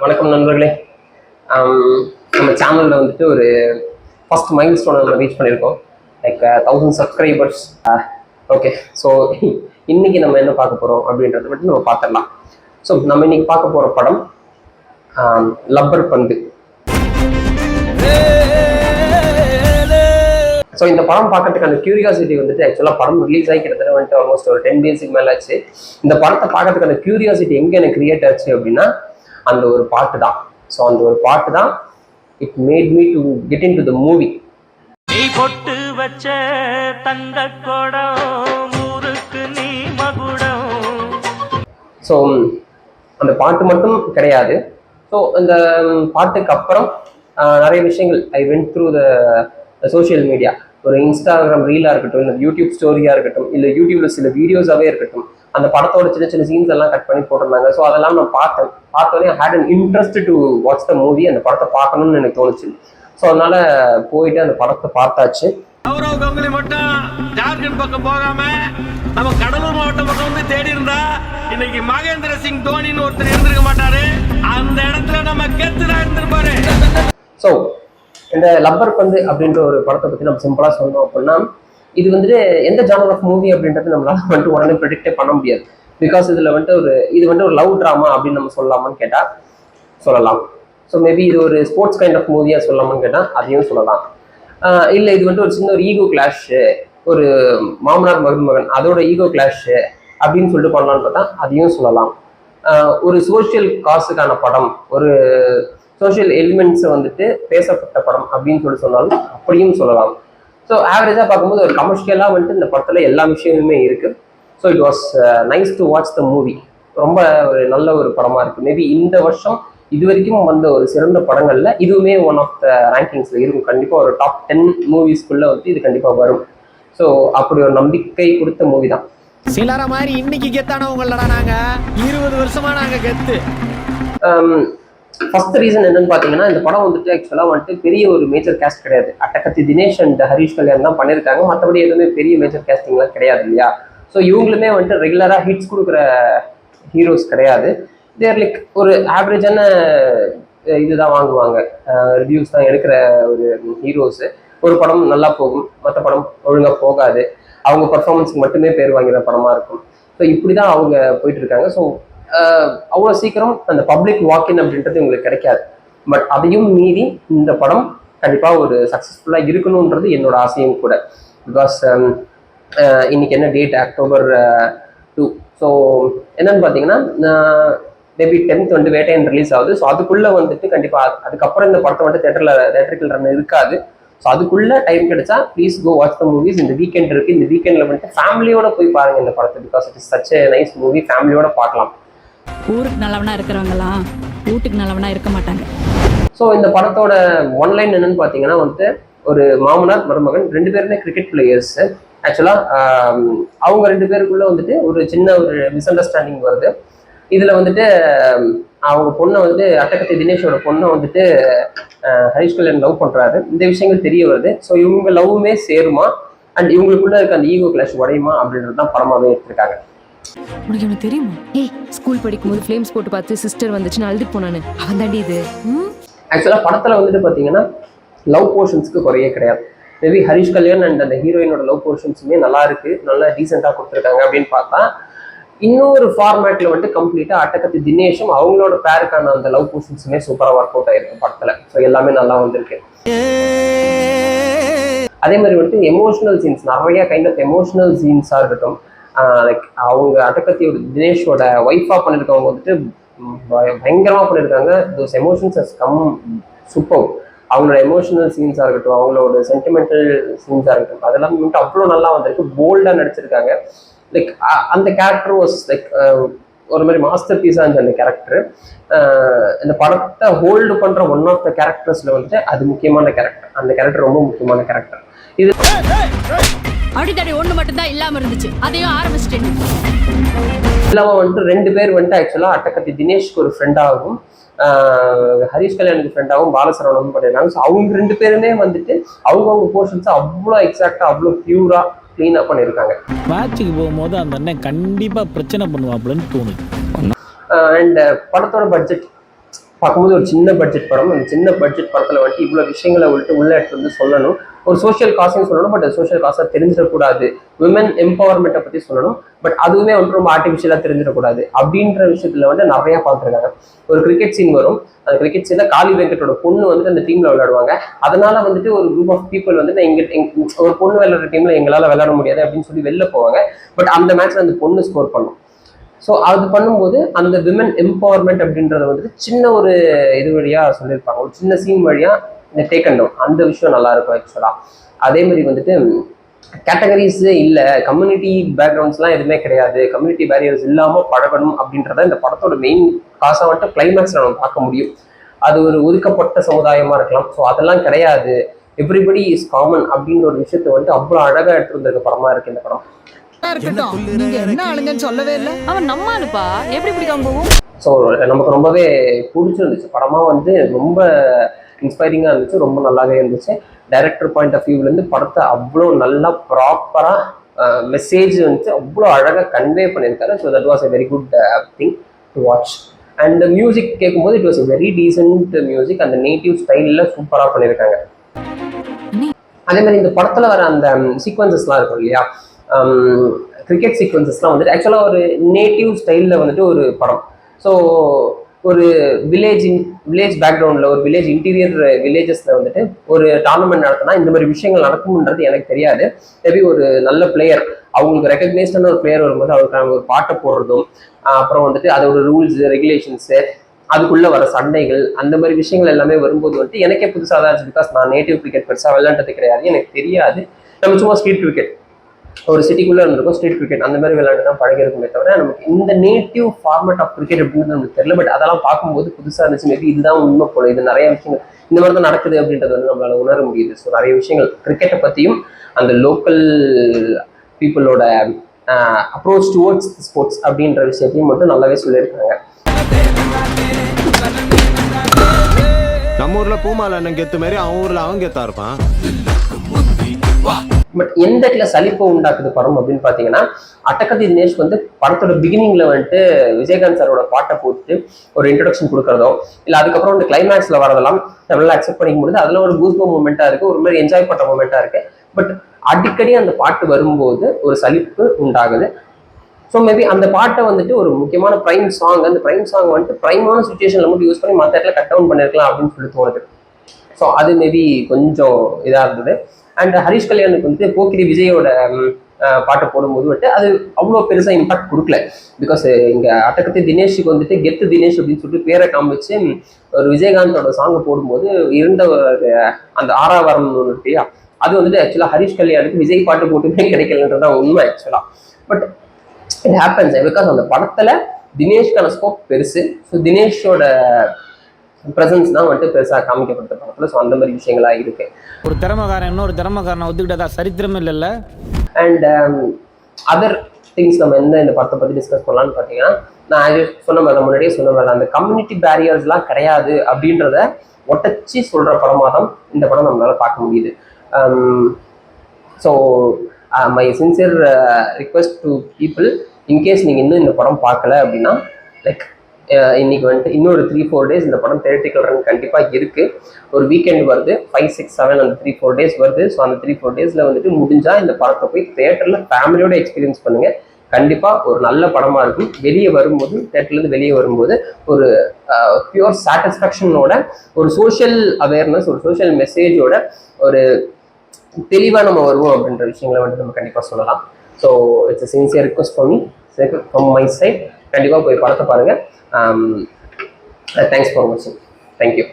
வணக்கம் நண்பர்களே. நம்ம சேனலில் வந்துட்டு ஒரு ஃபர்ஸ்ட் மைல் ஸ்டோனை நம்ம ரீச் பண்ணியிருக்கோம். Like 1000 subscribers. ஓகே, ஸோ இன்னைக்கு நம்ம என்ன பார்க்க போகிறோம் அப்படின்றத மட்டும் நம்ம பார்த்துடலாம். ஸோ நம்ம இன்னைக்கு பார்க்க போகிற படம் லப்பர் பந்து. ஸோ இந்த படம் பார்க்கறதுக்கு அந்த கியூரியாசிட்டி வந்துட்டு ஆக்சுவலாக படம் ரிலீஸ் ஆகி கிட்டத்தட்ட வந்துட்டு ஆல்மோஸ்ட் ஒரு 10 டேஸுக்கு மேலே ஆச்சு. இந்த படத்தை பார்க்கறதுக்கு அந்த கியூரியாசிட்டி எங்கே எனக்கு கிரியேட் ஆச்சு அப்படின்னா அந்த ஒரு பாட்டு தான். ஸோ அந்த ஒரு பாட்டு தான் it made me to get in to the movie. நீ பொட்டு வச்ச தங்க கொடம் ஊருக்கு நீ மகுடம். ஸோ அந்த பாட்டு மட்டும் கிடையாது. ஸோ அந்த பாட்டுக்கு அப்புறம் நிறைய விஷயங்கள் I went through the social media. ஒரு இன்ஸ்டாகிராம் ரீலாக இருக்கட்டும், இல்லை யூடியூப் ஸ்டோரியாக இருக்கட்டும், இல்லை யூடியூப்ல சில வீடியோஸாகவே இருக்கட்டும், அந்த படத்தோட சின்ன சின்ன சீன்ஸ் எல்லாம் கட் பண்ணி போட்டிருந்தாங்க. ஸோ அதெல்லாம் நான் பார்த்தோன்னே had an interest to watch the movie. அந்த படத்தை பார்க்கணும்னு எனக்கு தோணுச்சு. ஸோ அதனால போயிட்டு அந்த படத்தை பார்த்தாச்சு. கௌரவ் கங்குலி மட்டும் ஜார்க்கண்ட் பக்கம் போகாம நம்ம கடலூர் மாவட்டம் பக்கம் வந்து தேடி இருந்தா இன்னைக்கு மகேந்திர சிங் தோனின்னு ஒருத்தர் இருந்திருக்க மாட்டாரு. அந்த இடத்துல நம்ம கெத்துனா இருந்திருப்பாரு. ஸோ இந்த லப்பர் பந்து அப்படின்ற ஒரு படத்தை பற்றி நம்ம சிம்பிளாக சொல்லணும் அப்படின்னா, இது வந்துட்டு எந்த ஜானர் ஆஃப் மூவி அப்படின்றது நம்மளால வந்துட்டு உடனே ப்ரெடிக்டே பண்ண முடியாது. பிகாஸ் இதில் வந்துட்டு இது வந்துட்டு ஒரு லவ் ட்ராமா அப்படின்னு நம்ம சொல்லலாமான்னு கேட்டால் சொல்லலாம். ஸோ மேபி இது ஒரு ஸ்போர்ட்ஸ் கைண்ட் ஆஃப் மூவியாக சொல்லலாமான்னு கேட்டால் அதையும் சொல்லலாம். இல்லை இது வந்துட்டு ஒரு சின்ன ஒரு ஈகோ கிளாஷு, ஒரு மாமனார் மருமகன் அதோட ஈகோ கிளாஷு அப்படின்னு சொல்லிட்டு பண்ணலான்னு பார்த்தா அதையும் சொல்லலாம். ஒரு சோஷியல் காசுக்கான படம், ஒரு சோஷியல் எலிமெண்ட்ஸை வந்துட்டு பேசப்பட்ட படம் அப்படின்னு சொல்லி சொன்னாலும் அப்படியும் சொல்லலாம். ஸோ ஆவரேஜாக பார்க்கும்போது ஒரு கமர்ஷியலாக வந்துட்டு இந்த படத்தில் எல்லா விஷயமுமே இருக்குது. So it was nice to watch the movie. ரொம்ப ஒரு நல்ல ஒரு படமாக இருக்குது. மேபி இந்த வருஷம் இது வரைக்கும் வந்த ஒரு சிறந்த படங்களில் இதுவுமே ஒன் ஆஃப் த ரேங்கிங்ஸில் இருக்கும். கண்டிப்பாக ஒரு டாப் 10 மூவிஸ்குள்ளே வந்து இது கண்டிப்பாக வரும். ஸோ அப்படி ஒரு நம்பிக்கை கொடுத்த மூவி தான். சிலர மாதிரி இன்னைக்கு கெத்தானவங்களடா நாங்க 20 வருஷமா நாங்க கெத்து. ஃபர்ஸ்ட் ரீசன் என்னன்னு பார்த்தீங்கன்னா, இந்த படம் வந்துட்டு ஆக்சுவலாக வந்துட்டு பெரிய ஒரு மேஜர் கேஸ்ட் கிடையாது. அட்டகத்தி தினேஷ் அண்ட் ஹரிஷ் கல்யாண் தான் பண்ணியிருக்காங்க. மற்றபடி எதுவுமே பெரிய மேஜர் கேஸ்டிங்லாம் கிடையாது இல்லையா. ஸோ இவங்களுமே வந்துட்டு ரெகுலராக ஹிட்ஸ் கொடுக்குற ஹீரோஸ் கிடையாது. தேர் லைக் ஒரு ஆவரேஜான இதுதான் வாங்குவாங்க, ரிவ்யூஸ் தான் எடுக்கிற ஒரு ஹீரோஸு. ஒரு படம் நல்லா போகும், மற்ற படம் ஒழுங்காக போகாது. அவங்க பர்ஃபார்மன்ஸுக்கு மட்டுமே பேர் வாங்கிற படமாக இருக்கும். ஸோ இப்படி தான் அவங்க போயிட்டு இருக்காங்க. ஸோ அவ்வளோ சீக்கிரம் அந்த பப்ளிக் வாக்கின் அப்படின்றது உங்களுக்கு கிடைக்காது. பட் அதையும் மீறி இந்த படம் கண்டிப்பாக ஒரு சக்ஸஸ்ஃபுல்லாக இருக்கணுன்றது என்னோட ஆசையும் கூட. பிகாஸ் இன்னைக்கு என்ன டேட், October 2. ஸோ என்னன்னு பார்த்தீங்கன்னா, மேபி 10th வந்து வேட்டையன் ரிலீஸ் ஆகுது. ஸோ அதுக்குள்ளே வந்துட்டு கண்டிப்பாக அதுக்கப்புறம் இந்த படத்தை வந்துட்டு தேட்டரிக்கல் ரன் இருக்காது. ஸோ அதுக்குள்ளே டைம் கிடைச்சா please go watch the movies. இந்த வீக்கெண்ட் இருக்குது, இந்த வீக்கெண்டில் வந்துட்டு ஃபேமிலியோட போய் பாருங்கள் இந்த படத்தை. Because it is such a nice movie. ஃபேமிலியோட பார்க்கலாம். ஊருக்கு நல்லவனா இருக்கிறவங்கலாம் வீட்டுக்கு நல்லவனா இருக்க மாட்டாங்க. ஸோ இந்த படத்தோட ஒன்லைன் என்னன்னு பார்த்தீங்கன்னா வந்துட்டு, ஒரு மாமனார் மருமகன் 2 பேருமே கிரிக்கெட் பிளேயர்ஸ். ஆக்சுவலாக அவங்க 2 பேருக்குள்ள வந்துட்டு ஒரு சின்ன ஒரு மிஸ் அண்டர்ஸ்டாண்டிங் வருது. இதில் வந்துட்டு அவங்க பொண்ணை வந்து அட்டகத்தி தினேஷோட பொண்ணை வந்துட்டு ஹரிஷ் கல்யாண் லவ் பண்ணுறாரு. இந்த விஷயங்கள் தெரிய வருது. ஸோ இவங்க லவ்வுமே சேருமா அண்ட் இவங்களுக்குள்ள இருக்க அந்த ஈகோ கிளாஷ் உடையுமா அப்படின்றது தான் படமாகவே எடுத்திருக்காங்க. உனக்கு என்ன தெரியுமா? ஏய், ஸ்கூல் படிக்கும்போது ஃப்ளேம்ஸ் போட்டு பார்த்து சிஸ்டர் வந்துச்சுன்னு அழுதுட்டு போனானு அவன் தாண்டி இது. ஆக்சுவலாக படத்தில் வந்துட்டு பார்த்தீங்கன்னா லவ் போர்ஷன்ஸ்க்கு குறையே கிடையாது. மேபி ஹரிஷ் கல்யாண் அண்ட் அந்த ஹீரோயினோட லவ் போர்ஷன்ஸுமே நல்லா இருக்கு, நல்லா டீசெண்டாக கொடுத்துருக்காங்க. அப்படின்னு பார்த்தா இன்னொரு ஃபார்மேட்டில் வந்துட்டு கம்ப்ளீட்டாக அட்டகத்தி தினேஷும் அவங்களோட பேருக்கான அந்த லவ் போர்ஷன்ஸுமே சூப்பராக ஒர்க் அவுட் ஆயிருக்கு படத்தில். ஸோ எல்லாமே நல்லா வந்திருக்கு. அதே மாதிரி வந்துட்டு எமோஷனல் சீன்ஸ், நிறைய கைண்ட் ஆஃப் எமோஷனல் சீன்ஸாக இருக்கட்டும். லைக் அவங்க அட்டகத்தியோட தினேஷோட ஒய்ஃபாக பண்ணியிருக்கவங்க வந்துட்டு பயங்கரமாக பண்ணியிருக்காங்க. Those emotions has come super. அவங்களோட எமோஷனல் சீன்ஸாக இருக்கட்டும், அவங்களோட சென்டிமெண்டல் சீன்ஸாக இருக்கட்டும், அதெல்லாம் வந்துட்டு அவ்வளோ நல்லா வந்திருக்கு. போல்டாக நடிச்சிருக்காங்க. லைக் அந்த கேரக்டர் வாஸ் லைக் ஒரு மாதிரி மாஸ்டர் பீஸாக இருந்துச்சு அந்த கேரக்டர். இந்த படத்தை ஹோல்டு பண்ணுற ஒன் ஆஃப் த கேரக்டர்ஸில் வந்துட்டு அது முக்கியமான கேரக்டர். அந்த கேரக்டர் ரொம்ப முக்கியமான கேரக்டர். இது அடித்தடி ஒன்று மட்டும்தான் இல்லாமல் இருந்துச்சு, அதையும் ஆரம்பிச்சிட்டேன். இல்லாமல் வந்துட்டு 2 பேர் வந்துட்டு ஆக்சுவலாக அட்டகத்தி தினேஷ்க்கு ஒரு ஃப்ரெண்டாகவும் ஹரிஷ் கல்யாணுக்கு ஃப்ரெண்டாகவும் பாலசரவணம் பண்ணியிருக்காங்க. ஸோ அவங்க 2 பேருமே வந்துட்டு அவங்கவுங்க போர்ஷன்ஸை அவ்வளோ எக்ஸாக்டாக அவ்வளோ பியூராக க்ளீனாக பண்ணியிருக்காங்க. மேட்சுக்கு போகும்போது அந்த அண்ணன் கண்டிப்பாக பிரச்சனை பண்ணுவாப்லன்னு தோணுது. அண்ட் படத்தோட பட்ஜெட் பார்க்கும்போது ஒரு சின்ன பட்ஜெட் படம், அந்த சின்ன பட்ஜெட் படத்தில் வந்துட்டு இவ்வளோ விஷயங்களை வந்துட்டு உள்ள எடுத்து வந்து சொல்லணும். ஒரு சோஷியல் காசுன்னு சொல்லணும், பட் சோஷியல் காசாக தெரிஞ்சிடக்கூடாது. விமன் எம்பவர்மெண்ட்டை பற்றி சொல்லணும், பட் அதுவுமே வந்துட்டு ரொம்ப ஆர்டிஃபிஷியலாக தெரிஞ்சிடக்கூடாது அப்படின்ற விஷயத்தில் வந்து நிறையா பார்த்துருக்காங்க. ஒரு கிரிக்கெட் சீன் வரும், அந்த கிரிக்கெட் சீனில் காளி வெங்கட்டோட பொண்ணு வந்துட்டு அந்த டீமில் விளையாடுவாங்க. அதனால வந்துட்டு ஒரு குரூப் ஆஃப் பீப்புள் வந்துட்டு ஒரு பொண்ணு விளையாடுற டீமில் எங்களால் விளையாட முடியாது அப்படின்னு சொல்லி வெளில போவாங்க. பட் அந்த மேட்ச்சில் அந்த பொண்ணு ஸ்கோர் பண்ணும். ஸோ அது பண்ணும்போது அந்த விமன் எம்பவர்மெண்ட் அப்படின்றத வந்துட்டு சின்ன ஒரு இது வழியாக சொல்லியிருப்பாங்க, ஒரு சின்ன சீன் வழியாக டேக்கன் டவுன். அந்த விஷயம் நல்லா இருக்கும் ஆக்சுவலாக. அதே மாதிரி வந்துட்டு கேட்டகரிஸே இல்லை, கம்யூனிட்டி பேக்ரவுண்ட்ஸ்லாம் எதுவுமே கிடையாது, கம்யூனிட்டி பேரியர்ஸ் இல்லாமல் பழகணும் அப்படின்றத இந்த படத்தோட மெயின் காசாக வந்துட்டு கிளைமேக்ஸில் நம்ம பார்க்க முடியும். அது ஒரு ஒதுக்கப்பட்ட சமுதாயமாக இருக்கலாம், ஸோ அதெல்லாம் கிடையாது, எவ்ரிபடி இஸ் காமன் அப்படின்ற ஒரு விஷயத்தை வந்துட்டு அவ்வளோ அழகாக எடுத்துருந்திருக்க படமாக இருக்குது இந்த படம். நீங்க என்ன ஆளுங்கன்னு சொல்லவே இல்லை. அவன் நம்ம ஆளுப்பா, எப்படி பிடிக்காம போகும்? ஸோ நமக்கு ரொம்பவே பிடிச்சிருந்துச்சு. படமாக வந்து ரொம்ப இன்ஸ்பைரிங்காக இருந்துச்சு, ரொம்ப நல்லாவே இருந்துச்சு. டைரக்டர் பாயிண்ட் ஆஃப் வியூலேருந்து படத்தை அவ்வளோ நல்லா ப்ராப்பராக மெசேஜ் வந்துட்டு அவ்வளோ அழகாக கன்வே பண்ணியிருக்காரு. So that was a very good thing to watch. And music கேட்கும்போது it was a very decent music. அந்த நேட்டிவ் ஸ்டைலில் சூப்பராக பண்ணியிருக்காங்க. அதே மாதிரி இந்த படத்தில் வர அந்த சீக்வன்சஸ்லாம் இருக்கும் இல்லையா, கிரிக்கெட் சீக்வன்சஸ்லாம் வந்துட்டு ஆக்சுவலாக ஒரு நேட்டிவ் ஸ்டைலில் வந்துட்டு ஒரு படம். ஸோ ஒரு வில்லேஜ் பேக்ரவுண்டில், ஒரு வில்லேஜ் இன்டீரியர் வில்லேஜஸில் வந்துட்டு ஒரு டோர்னமெண்ட் நடத்தினா இந்த மாதிரி விஷயங்கள் நடக்கும்ன்றது எனக்கு தெரியாது. மேபி ஒரு நல்ல பிளேயர், அவங்களுக்கு ரெக்கக்னைஸ்டான ஒரு பிளேயர் வரும்போது அவருக்கான ஒரு பாட்டை போடுறதும், அப்புறம் வந்துட்டு அதோட ரூல்ஸு ரெகுலேஷன்ஸு, அதுக்குள்ளே வர சண்டைகள், அந்த மாதிரி விஷயங்கள் எல்லாமே வரும்போது வந்துட்டு எனக்கே புதுசாக தான் இருந்துச்சு. பிகாஸ் நான் நேட்டிவ் கிரிக்கெட் பெருசாக விளையாண்டது கிடையாது, எனக்கு தெரியாது. நம்ம சும்மா ஸ்ட்ரீட் கிரிக்கெட், ஒரு சிட்டிக்குள்ளே இருந்திருக்கும், ஸ்ட்ரீட் கிரிக்கெட் அந்த மாதிரி விளையாட்டு தான் பழகிருக்குமே தவிர நமக்கு இந்த நேட்டிவ் ஃபார்மேட் ஆஃப் கிரிக்கெட் அப்படின்றது நமக்கு தெரியல. பட் அதெல்லாம் பார்க்கும்போது புதுசாக இருந்துச்சு. மேபி இதுதான் உண்மை போல, இது நிறைய விஷயங்கள் இந்த மாதிரி தான் நடக்குது அப்படின்றது வந்து நம்மளால உணர முடியுது. ஸோ நிறைய விஷயங்கள் கிரிக்கெட்டை பற்றியும் அந்த லோக்கல் பீப்புளோட அப்ரோச் டுவர்ட்ஸ் ஸ்போர்ட்ஸ் அப்படின்ற விஷயத்தையும் மட்டும் நல்லாவே சொல்லியிருக்காங்க. நம்ம ஊர்ல பூமால அண்ணன் கெத்து மாதிரி அவன் ஊர்ல அவன் கெத்தா இருப்பான். பட் எந்த இடத்துல சலிப்பு உண்டாக்குது படம் அப்படின்னு பார்த்தீங்கன்னா, அட்டகத்தி தினேஷ் வந்து படத்தோட பிகினிங்ல வந்துட்டு விஜயகாந்த் சாரோட பாட்டை போட்டு ஒரு இன்ட்ரடக்ஷன் கொடுக்குறதோ, இல்லை அதுக்கப்புறம் வந்து கிளைமேக்ஸ்ல வரதெல்லாம் நம்மளால அக்செப்ட் பண்ணிக்க முடியுது. அதில் ஒரு கூஸ்போ மூமெண்டா இருக்கு, ஒரு மாதிரி என்ஜாய் பண்ணுற மூமெண்டா இருக்கு. பட் அடிக்கடி அந்த பாட்டு வரும்போது ஒரு சலிப்பு உண்டாகுது. ஸோ மேபி அந்த பாட்டை வந்துட்டு ஒரு முக்கியமான ப்ரைம் சாங், அந்த ப்ரைம் சாங் வந்துட்டு ப்ரைமான சுச்சுவேஷனில் மட்டும் யூஸ் பண்ணி மற்ற இடத்துல கட் டவுன் பண்ணிருக்கலாம் அப்படின்னு சொல்லி தோணுது. ஸோ அது மேபி கொஞ்சம் இதாக இருந்தது. அண்ட் ஹரிஷ் கல்யாணுக்கு வந்து போக்கிரி விஜயோட பாட்டை போடும்போது வந்துட்டு அது அவ்வளோ பெருசாக இம்பாக்ட் கொடுக்கல. பிகாஸ் இங்கே அட்டகத்தி தினேஷுக்கு வந்துட்டு கெத்து தினேஷ் அப்படின்னு சொல்லிட்டு பேரை காமிச்சு ஒரு விஜயகாந்தோட சாங்கை போடும்போது இருந்த அந்த ஆறாவரம் இல்லையா, அது வந்துட்டு ஆக்சுவலாக ஹரிஷ் கல்யாணுக்கு விஜய் பாட்டு போட்டுமே கிடைக்கலன்றதான் உண்மை ஆக்சுவலாக. பட் இட் ஹேப்பன்ஸ் பிகாஸ் அந்த படத்தில் தினேஷ்கான ஸ்கோப் பெருசு. ஸோ தினேஷோட ப்ரெசன்ஸ் தான் வந்துட்டு பெருசாக காமிக்கப்படுற படத்தில். ஸோ அந்த மாதிரி விஷயங்களாக இருக்கு. ஒரு திறமைக்காரன் இன்னொரு திறமைக்காரனை ஒத்துக்கிட்டதா சரித்திரம் இல்லைல்ல. அண்ட் அதர் திங்ஸ் நம்ம இந்த படத்தை பற்றி டிஸ்கஸ் பண்ணலான்னு பார்த்தீங்கன்னா, நான் சொன்ன மாதிரி முன்னாடியே சொன்ன மாதிரி அந்த கம்யூனிட்டி பேரியர்ஸ்லாம் கிடையாது அப்படின்றத ஒட்டச்சி சொல்கிற படமாக தான் இந்த படம் நம்மளால பார்க்க முடியுது. So my sincere request to people, in case நீங்கள் இன்னும் இந்த படம் பார்க்கல அப்படின்னா, லைக் இன்னைக்கு வந்துட்டு இன்னொரு 3-4 days இந்த படம் தியேட்டரிக்கல் ரன் கண்டிப்பாக இருக்குது. ஒரு வீக்கெண்ட் வருது, 5, 6, 7 அந்த 3-4 days வருது. ஸோ அந்த 3-4 daysல வந்துட்டு முடிஞ்சால் இந்த படத்தை போய் தியேட்டரில் ஃபேமிலியோட எக்ஸ்பீரியன்ஸ் பண்ணுங்கள். கண்டிப்பாக ஒரு நல்ல படமாக இருக்கும். வெளியே வரும்போது, தியேட்டர்லேருந்து வெளியே வரும்போது ஒரு பியூர் சாட்டிஸ்ஃபேக்ஷனோட, ஒரு சோஷியல் அவேர்னஸ், ஒரு சோஷியல் மெசேஜோட ஒரு தெளிவாக நம்ம வருவோம் அப்படின்ற விஷயங்களை வந்துட்டு நம்ம கண்டிப்பாக சொல்லலாம். So it's a sincere request from my side. கண்டிப்பாக போய் படத்தை பாருங்கள். Thanks for watching. Thank you.